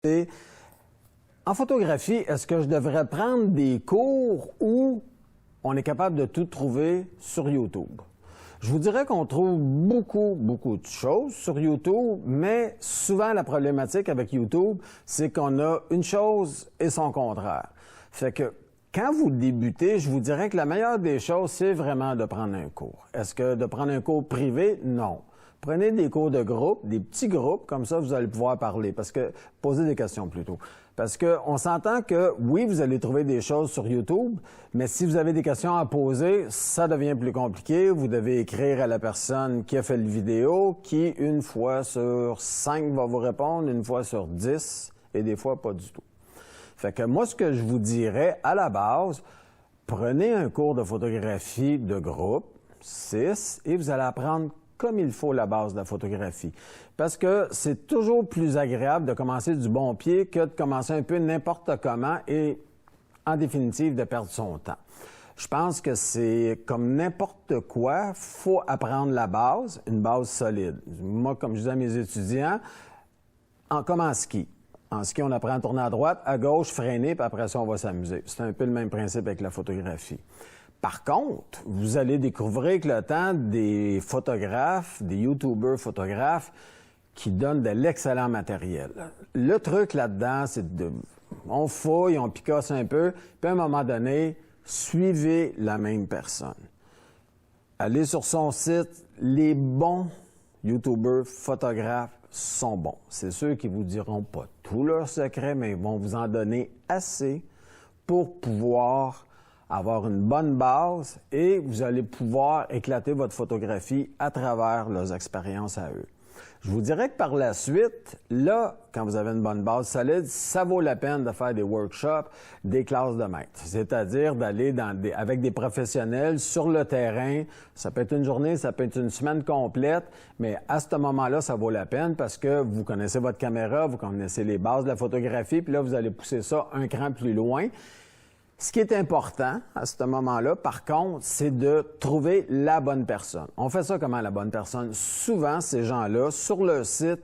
C'est, en photographie, est-ce que je devrais prendre des cours ou on est capable de tout trouver sur YouTube? Je vous dirais qu'on trouve beaucoup de choses sur YouTube, mais souvent la problématique avec YouTube, c'est qu'on a une chose et son contraire. Fait que quand vous débutez, je vous dirais que la meilleure des choses, c'est vraiment de prendre un cours. Est-ce que de prendre un cours privé? Non. Prenez des cours de groupe, des petits groupes, comme ça vous allez pouvoir parler, poser des questions plutôt. Parce qu'on s'entend que, oui, vous allez trouver des choses sur YouTube, mais si vous avez des questions à poser, ça devient plus compliqué. Vous devez écrire à la personne qui a fait le vidéo, qui, une fois sur 5, va vous répondre, une fois sur 10, et des fois pas du tout. Fait que moi, ce que je vous dirais, à la base, prenez un cours de photographie de groupe, 6, et vous allez apprendre comme il faut la base de la photographie. Parce que c'est toujours plus agréable de commencer du bon pied que de commencer un peu n'importe comment et, en définitive, de perdre son temps. Je pense que c'est comme n'importe quoi, faut apprendre la base, une base solide. Moi, comme je dis à mes étudiants, comme en ski. En ski, on apprend à tourner à droite, à gauche, freiner, puis après ça, on va s'amuser. C'est un peu le même principe avec la photographie. Par contre, vous allez découvrir avec le temps des photographes, des YouTubers photographes qui donnent de l'excellent matériel. Le truc là-dedans, c'est on fouille, on picasse un peu, puis à un moment donné, suivez la même personne. Allez sur son site, les bons YouTubers photographes sont bons. C'est ceux qui vous diront pas tous leurs secrets, mais ils vont vous en donner assez pour pouvoir avoir une bonne base et vous allez pouvoir éclater votre photographie à travers leurs expériences à eux. Je vous dirais que par la suite, là, quand vous avez une bonne base solide, ça vaut la peine de faire des workshops, des classes de maître. C'est-à-dire d'aller avec des professionnels sur le terrain. Ça peut être une journée, ça peut être une semaine complète, mais à ce moment-là, ça vaut la peine parce que vous connaissez votre caméra, vous connaissez les bases de la photographie, puis là, vous allez pousser ça un cran plus loin. Ce qui est important à ce moment-là, par contre, c'est de trouver la bonne personne. On fait ça comment, la bonne personne? Souvent, ces gens-là, sur leur site,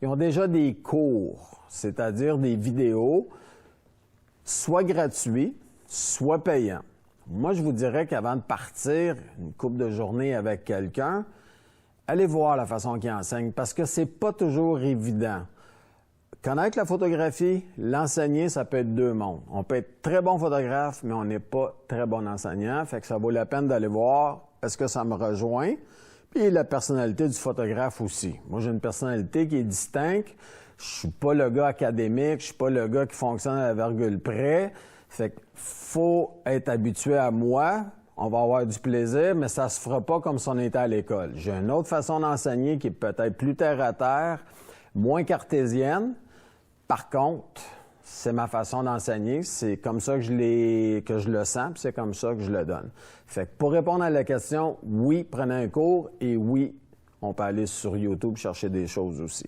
ils ont déjà des cours, c'est-à-dire des vidéos, soit gratuits, soit payants. Moi, je vous dirais qu'avant de partir une couple de journées avec quelqu'un, allez voir la façon qu'il enseigne, parce que c'est pas toujours évident. Connaître la photographie, l'enseigner, ça peut être deux mondes. On peut être très bon photographe, mais on n'est pas très bon enseignant. Fait que ça vaut la peine d'aller voir est-ce que ça me rejoint. Puis la personnalité du photographe aussi. Moi, j'ai une personnalité qui est distincte. Je suis pas le gars académique, je suis pas le gars qui fonctionne à la virgule près. Fait que faut être habitué à moi. On va avoir du plaisir, mais ça se fera pas comme si on était à l'école. J'ai une autre façon d'enseigner qui est peut-être plus terre à terre, moins cartésienne. Par contre, c'est ma façon d'enseigner, c'est comme ça que je le sens, puis c'est comme ça que je le donne. Fait que pour répondre à la question, oui, prenez un cours et oui, on peut aller sur YouTube chercher des choses aussi.